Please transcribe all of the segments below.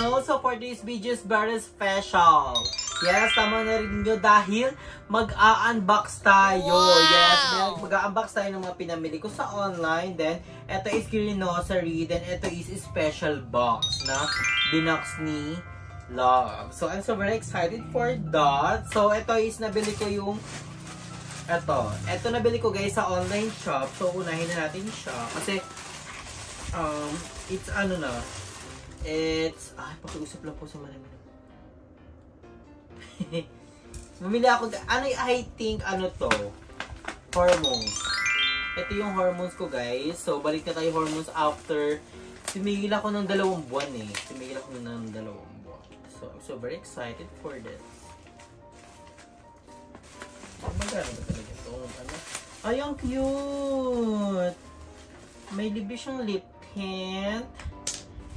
channel. So for this video is very special. Yes, tama na rin nyo dahil mag-a-unbox tayo. Wow! Yes, mag-a-unbox tayo ng mga pinamili ko sa online. Then, ito is Greenosary. Then, ito is special box na binox ni Love. So, I'm so very excited for that. So, ito is nabili ko yung ito nabili ko guys sa online shop. So, unahin na natin siya. Kasi, it's ano na. It's, pag-uusap lang po sa malamig. Bumili ako, I think, to? Hormones. Ito yung hormones ko, guys. So, balik na tayo hormones after. Tumigil ako ng 2 buwan eh. Tumigil ako ng 2 buwan. So, I'm so very excited for this. Magkano ba talaga ito? Ay, ang cute! May libre siyang lip tint.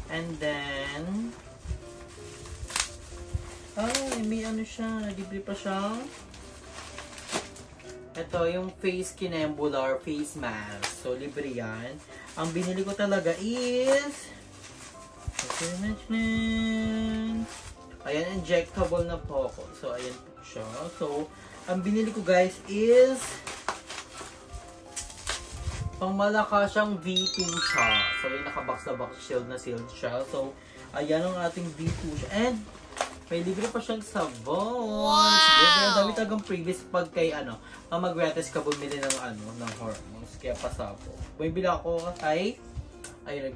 And then, may ano siya, libre pa siyang. Ito, yung face kinembula or face mask. So, libre yan. Ang binili ko talaga is, ayan, injectable na po ako. So, ayan po siya. So, ang binili ko guys is, pangmalaka siyang V2 siya. So, yung naka-box na box shield na sealed siya. So, ayan ang ating V2 siya. And, may libre pa siyang sabon. Wow! Sige, dami talagang previous pag kay mag-retest ka bumili ng ng hormones. Kaya pasabo. Bumibili ako kay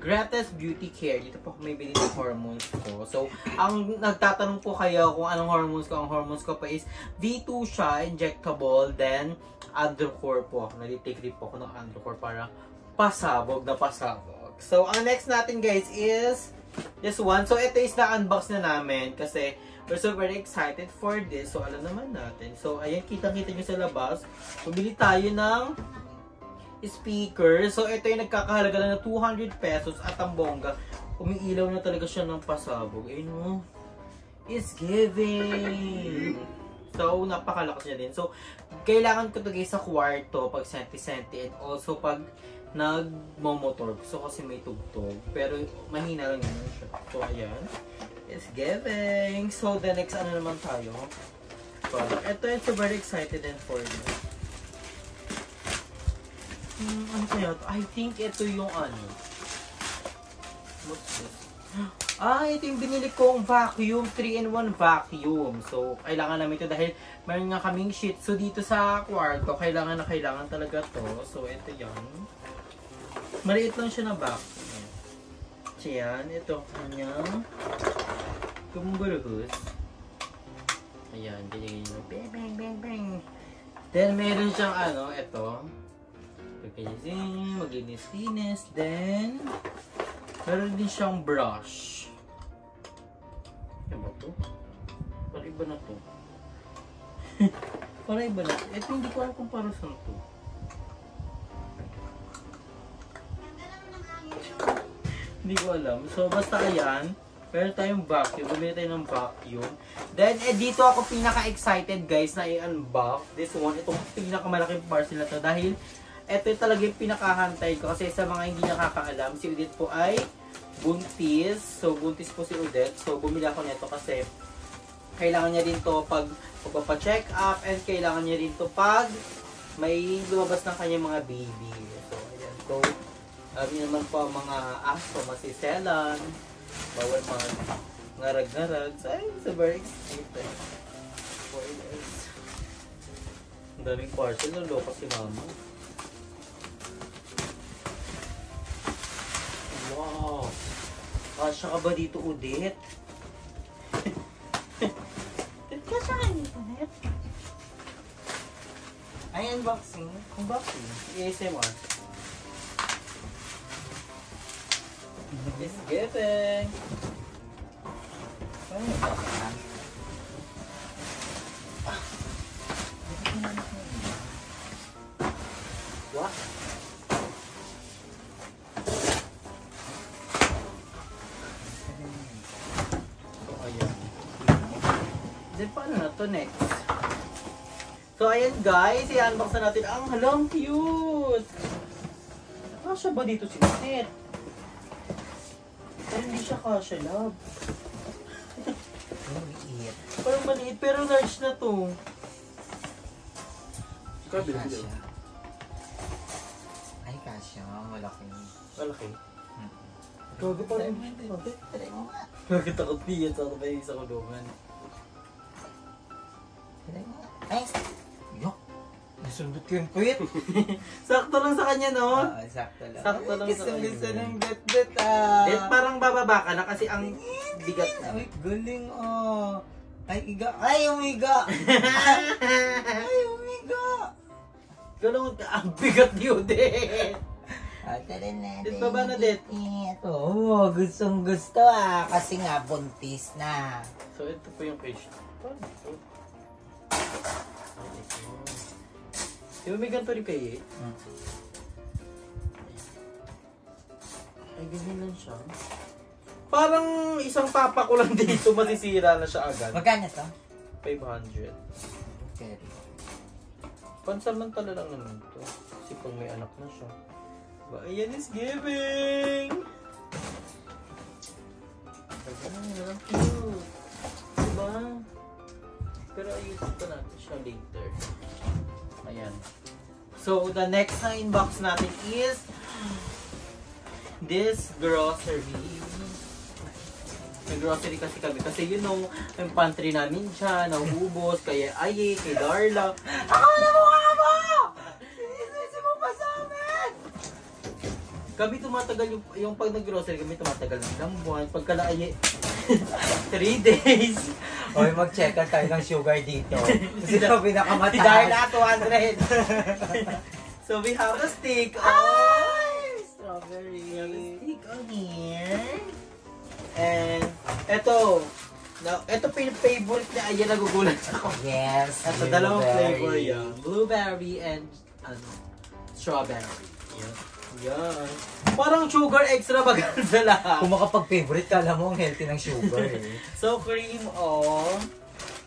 Greatest Beauty Care. Dito po may bili ng hormones ko. So, ang nagtatanong po kayo kung anong hormones ko. Ang hormones ko pa is V2 siya, injectable. Then, Androcur po ako. Nalitake po ako ng Androcur para pasabog na pasabog. So, ang next natin guys is this one. So, ito is na-unbox na namin kasi we're so very excited for this. So, alam naman natin. So, ayan, kitang-kita nyo sa labas. Pumili tayo ng speaker. So, ito yung nagkakahalaga lang na 200 pesos at ang bongga. Umiilaw na talaga siya ng pasabog. Ayun mo. It's giving. So, napakalakas niya din. So, kailangan ko ito guys sa kwarto pag senti-senti and also pag nagmomotor. So, kasi may tugtog. Pero, mahina lang yun siya. So, ayan. It's giving. So, the next naman tayo. So, ito yung so very excited and for you. Ano kaya ito? I think ito yung what's this? Ito yung binili kong vacuum. 3-in-1 vacuum. So, kailangan namin ito dahil mayroon nga kaming shit. So, dito sa kwarto, kailangan talaga to. So, ito yan. Maliit lang siya na vacuum. So, yan. Ito. Kanyang kumburhus. Ayan. Ganyan yun. Bang, bang, bang, bang. Then, meron siyang ito. Pagkagising, maglinis-linis. Then, meron din siyang brush. Ano ba ito? Parang iba na ito. Parang iba na ito. Ito hindi ko alam kung para saan ito. Hindi ko alam. So, basta ayan. Meron tayong vacuum. Bumili tayo ng vacuum. Then, dito ako pinaka-excited guys na i-unbox this one. Itong pinakamalaking parcel na ito. Dahil, ito talaga yung pinakahantay ko. Kasi sa mga hindi nakakaalam, si Udit po ay buntis. So, buntis po si Udit. So, bumili ako nito kasi kailangan niya din to pag magpapa-check up and kailangan niya din to pag may lumabas ng kanyang mga baby. So, ayan. So, yun naman po ang mga aso, masiselan, bawal mga ngarag-ngarag. So, ayun, so very excited for this. Ang daming parcel, naloko si mama. Wow! Kasya ka ba dito, Udit? Kasya ka dito, Udit? Ay, unboxing. Unboxing. ASMR. It's giving. Ano ba? What? So, ayan. Then, paano na to next? So, ayan guys. I-unbox na natin. Ang halang cute! Nakasya ba dito si Udit? Pero hindi siya kasya, love. Parang maliit, pero large na to. Kasya. Ay, kasya. Malaki. Malaki. Gago pa rin. Try mo nga. Nagkatakot niya sa may sa kulungan. Try mo nga. Ay! Yok! Nasundot ko yung puwit. Sakto lang sa kanya, no? Oo, sakto lang. Sakto lang sa kanya. Gusto ng bet-bet ah. Parang bababa ka na kasi ang bigat na. Ay, galing ah. Ay, iga. Ay, umiga. Ay, umiga. Galungan ka, ang bigat ni Odette. Tara na. Dit, baba na, Dit. Ito, gustong gusto ah. Kasi nga, buntis na. So, ito po yung fish. Paano ito? Di ba may ganito rin kayo eh? Ay, ganyan lang siya. Parang isang papa ko lang dito, masisira na siya agad. Magkano to? 500. Okay. Pansamantala lang naman to. Kasi pag may anak na siya. Ba, ayan is giving! Ayan, ang cute. Diba? Pero ayusin pa natin siya later. Ayan. So, the next na inbox natin is this grocery. May grocery kasi kami. Kasi you know, yung pantry namin siya, nauubos, kaya Aye, kay Darla. Ako na mukha mo! Sinisisi mo pa sa amin! Kami tumatagal yung pag nag-grocery kami tumatagal ng ilang buwan. Pagkala Aye, 3 days. Hoy, mag-check out tayo ng sugar dito. Kasi ito Si pinakamataas. Darla, 200. So we have a stick of strawberry. We have a stick on here. And ito favorite niya. Ayan, nagugulat ako. Yes. Ito, dalawang flavor yan. Blueberry and strawberry. Yan. Parang sugar extra baganza lahat. Kung makapag-favorite ka, alam mo, ang healthy ng sugar eh. So, cream on.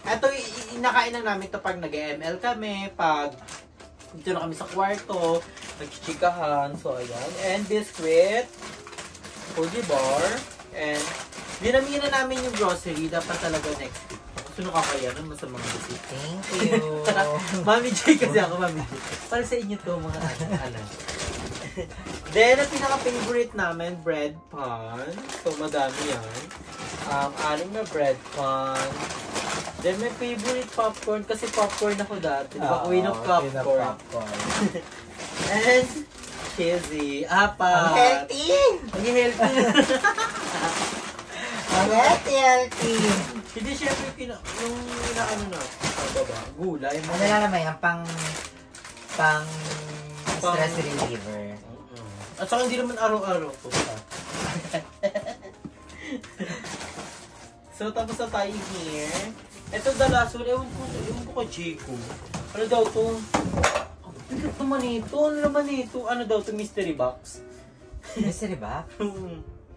Ito, inakain lang namin ito pag nag-ML kami, pag dito na kami sa kwarto, nagchichikahan. So, ayan. And biscuit, Fuji bar, and dinamihan na namin yung grocery. Dapat talaga next week. Gusto nyo kakayanan mo sa mga biscuit. Thank you. Mami J kasi ako, Mami J. Para sa inyo to, mga anak. Then, ang pinaka-favorite namin, bread pan. So, madami yan. Anim na bread pan. Then, may favorite popcorn kasi popcorn ako dati. Diba? Queen of popcorn. And, cheesy. Apat. Ang healthy! Ang healthy. Ang healthy! Hindi, syempre, yung inaano na. Ang baba. Gulay. Ano na naman yan? Pang stress reliever. At saka hindi naman araw-araw po. So, tapos na tayo here. Ito the last one. Ewan ko kay Chico. Ano daw to? Ano naman ito? Ano naman ito? Ano daw to? Mystery box? Mystery ba?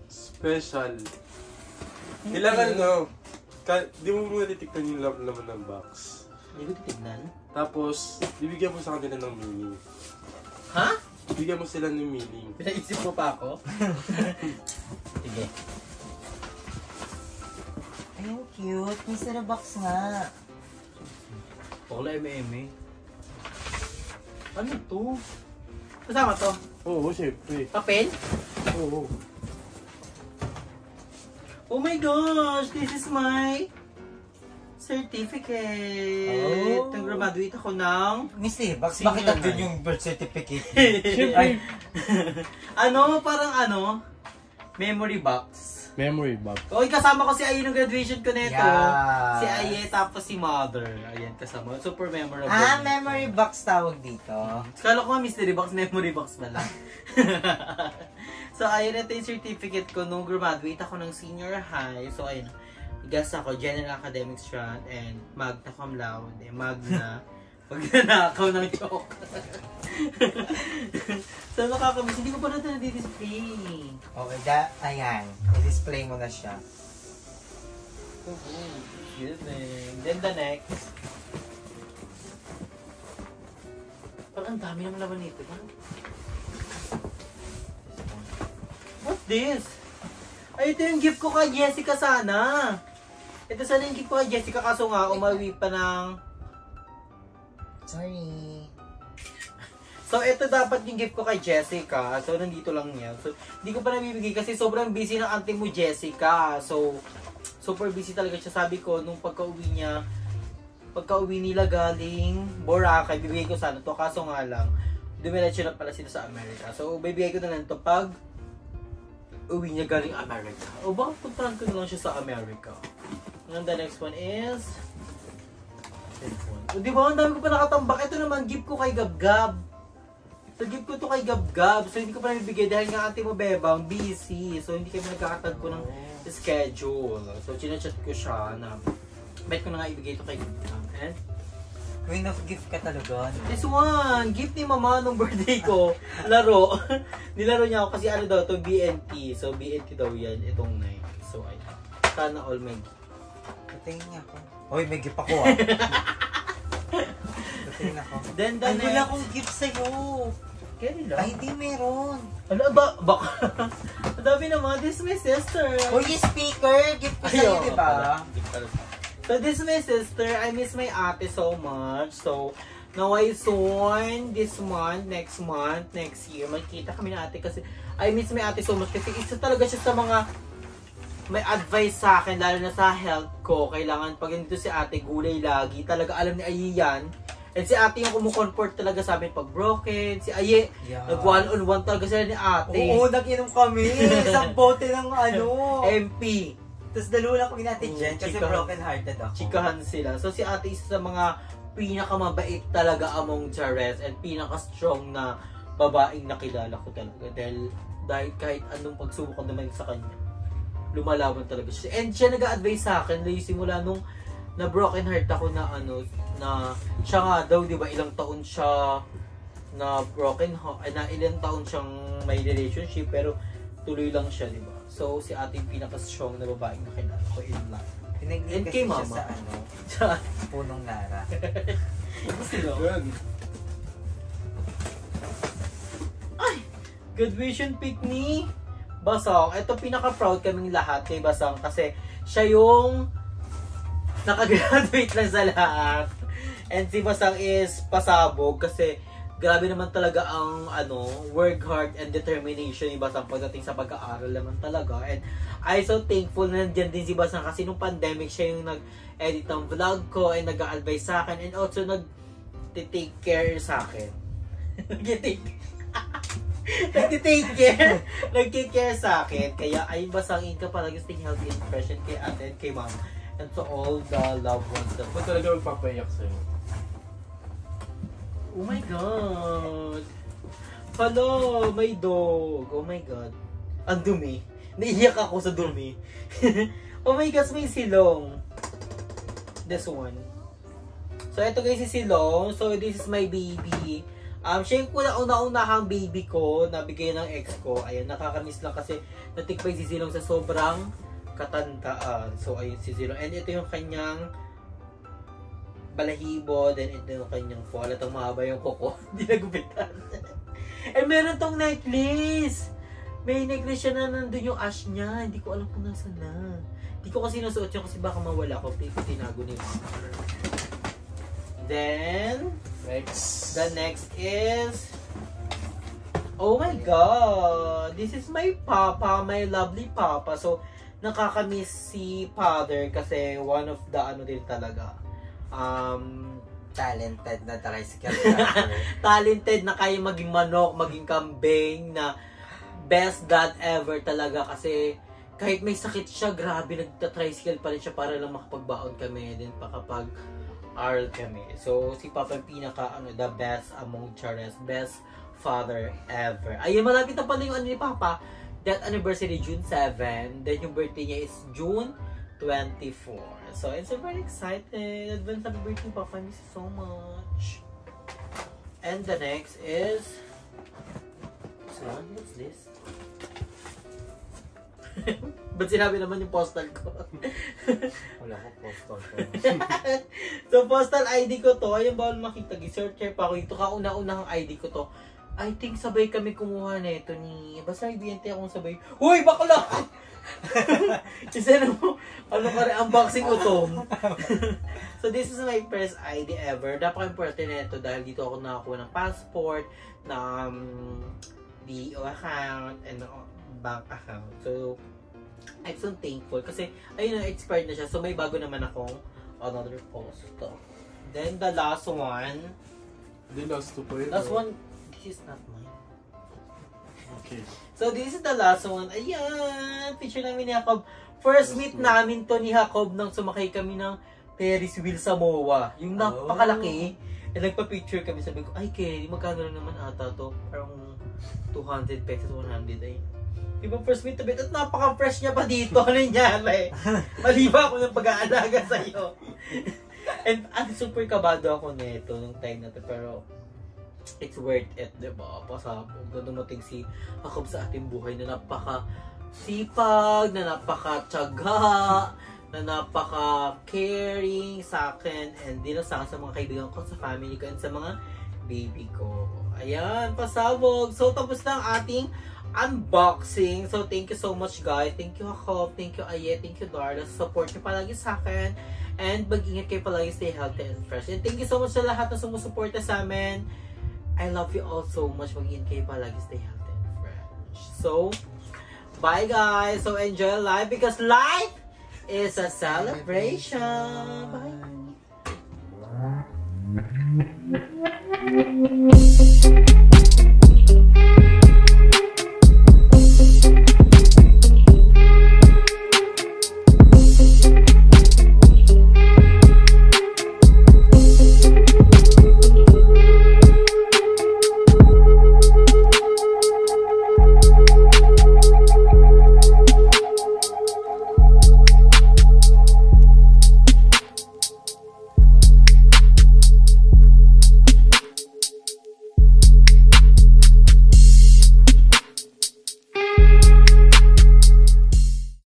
Special. Kailangan no. Di mo muna titignan yung laman ng box. Hindi ko titignan. Tapos, bibigyan mo sa kanila ng meaning. Ha? Bibigyan mo sila ng meaning. Pinaisip mo pa ako? Sige. Ay, ang cute. Mystery box nga. Pakala M&M. Ano to? Kasama to? Oo, syempre. Papel? Oo. Oh my gosh! This is my certificate! Oh. Nag-graduate ako ng... Mystery box? Senior Bakit nandun high. yung birth certificate? Syempre. Parang memory box. Memory box. Okay, kasama ko si Aye nung graduation ko nito. Yes. Si Aye, tapos si Mother. Ayan, kasama. Super memorable. Memory box tawag dito. Kala ko nga mystery box, memory box pala. So, ayun, ito yung certificate ko nung graduate ako ng senior high. So, ayun, igas ako, General Academic Strand and Magna Cum Laude. Magna, magnanakaw ng joke. So, nakakamiss. Hindi ko pa natin na-display. Okay, ayan. I-display mo na siya. Then the next. Parang ang dami naman laman nito. What's this? Ay, ito yung gift ko kay Jessica sana. Ito sana yung gift ko kay Jessica, kaso nga, umawi pa ng... Sorry. So, ito dapat yung gift ko kay Jessica. So, nandito lang yan. So, hindi ko pa nabibigay kasi sobrang busy ng auntie mo, Jessica. So, super busy talaga siya. Sabi ko, nung pagka-uwi nila galing Boracay, bibigay ko sana to. Kaso nga lang, dumiretso na pala sila sa Amerika. So, bibigay ko na lang to pag uwi niya galing Amerika. O, baka puntahan ko na lang siya sa Amerika. And the next one is... this one. O, diba? Ang dami ko pa nakatambak. Ito naman, gift ko kay Gab-Gab. So, gift ko to kay Gab-Gab. So, hindi ko pa nabibigay dahil nga ate mo, Bebang, busy. So, hindi kami nagkakatagpo ng schedule. So, chinachat ko siya na bet ko na nga ibigay to kay Gab-Gab. And Queen of gift ka talaga. this one, gift ni mama nung birthday ko. Laro. Nilaro niya ako kasi ano daw, to BNT. So, BNT daw yan, itong night. So, ay, sana all may gift. Patingin niya ako. Hoy, may gift ako ah. Patingin ako. Then, the Ay, wala next... akong gift sa'yo. Kaya Ay, hindi meron. Ano ba? Baka. Ang dami naman. This is my sister. Hoy, yung speaker. Gift ko sa'yo, di ba? So, this is my sister. I miss my ate so much. So, naway soon, this month, next year, magkita kami na ate kasi I miss my ate so much kasi isa talaga siya sa mga may advice sa akin, lalo na sa health ko. Kailangan pag nandito si ate, gulay lagi. Talaga alam ni Ayi yan. And si ate yung kumukomfort talaga sa amin pag broken. Si Ayi, nag one-on-one talaga sila ni ate. Oo, nag-inom kami. Isang bote ng ano. MP. Tapos dalawa lang kami natin dyan kasi Chika. broken hearted ako. Chikahan sila. So si ate isa sa mga pinakamabait talaga among the rest and pinaka-strong na babaeng nakilala ko talaga. Dahil kahit anong pagsubok naman sa kanya, lumalaban talaga siya. And siya nag-a-advise sa akin, simula nung na broken heart ako na na siya nga daw, di ba, ilang taon siya na broken heart, na ilang taon siyang may relationship, pero tuloy lang siya, di ba? So, si ate yung pinaka-strong na babaeng nakilala ko in life. Pinag-in And kasi kay siya mama. sa punong nara. Sino? Good. Ay! Graduation pic ni Basang. Ito, pinaka-proud kaming lahat kay Basang kasi siya yung nakagraduate lang sa lahat. And si Basang is pasabog kasi grabe naman talaga ang work hard and determination ni Basang pagdating sa pag-aaral naman talaga. And I so thankful na nandiyan din si Basang kasi nung pandemic siya yung nag-edit ng vlog ko and nag-a-advise sa akin and also nag-take care sa akin. Nag-take care sa akin. Kaya ay Basangin ka palagi, stay healthy and fresh and kay ate and kay mom. And to all the loved ones that Ba't talaga magpapayak sa'yo? oh my God! Hello, my dog! Oh my God. Ang dumi. Naiyak ako sa dumi. Oh my gosh, may silong. This one. So, ito guys si silong. So, this is my baby. Siya yung una-unahang baby ko na bigay ng ex ko. Ayan, nakakamiss lang kasi natikpay si silong sa sobrang katandaan. So, ayun si silong. And ito yung kanyang balahibo, then ito yung kanyang fall. At ang mahaba yung kuko. Hindi nagupitan. And meron tong necklace. May necklace siya na nandun yung ash niya. Hindi ko alam kung nasa na. Hindi ko kasi nasuot yun kasi baka mawala ko. Tinago ni mother. Then, the next is... oh my God! This is my papa, my lovely papa. So, nakakamiss si father kasi one of the din talaga. Talented na tricycle driver. Talented na kaya maging manok, maging kambing, na best dad ever talaga kasi kahit may sakit siya, grabe, nagta-tricycle pa rin siya para lang makapagbaon kami din pa kapag aral kami. So, si Papa pinaka, the best among Charles, best father ever. Ayun, malapit na pala yung ni Papa. That anniversary, June 7. Then, yung birthday niya is June 24. So, I'm so very excited. Advance happy birthday, Papa. I miss you so much. And the next is... what's this? Ba't sinabi naman yung postal ko? Wala ko postal ko. So, postal ID ko to. Ayun, bawal makita. Searcher pa ako. Ito kauna-unahang ID ko to. I think sabay kami kumuha nito ni... Basta ibiyente akong sabay. Uy, bakla! Isa na mo, ano ka rin, unboxing utong. So this is my first ID ever. Napaka-important nito dahil dito ako nakakuha ng passport, na DO account, and bank account. So, I'm so thankful kasi, ayun na, expired na siya. So may bago naman akong another post. Then the last one. The last two pa yun. Last one, this is not mine. Okay. So, this is the last one. Ayan! Picture namin ni Jacob. First meet namin to ni Jacob nang sumakay kami ng Ferris wheel sa MOA. Yung napakalaki. Eh, nagpa-picture kami. Sabi ko, ay, Kelly, magkano naman ata to? Parang 200 pesos, 100 ay. Diba first meet to bit? At napaka-fresh niya pa dito. Ano nangyari? Maliba ako ng pag-aalaga sa'yo. And super kabado ako nito nung time na to. Pero, it's worth it, diba? Pasabog na dumating si Jacob sa ating buhay na napaka-sipag, na napaka-tiyaga, na napaka-caring sa akin, and din sa mga kaibigan ko, sa family ko, and sa mga baby ko. Ayan, pasabog! So, tapos na ang ating unboxing. So, thank you so much, guys. Thank you, Jacob. Thank you, Aye. Thank you, Darla. Support niyo palagi sa akin. And mag-ingat kayo palagi. Stay healthy and fresh. And thank you so much sa lahat na sumusuporta sa amin. I love you all so much. Mag-ingat kayo palagi. Stay healthy and fresh. So, bye guys. So, enjoy life because life is a celebration. Bye.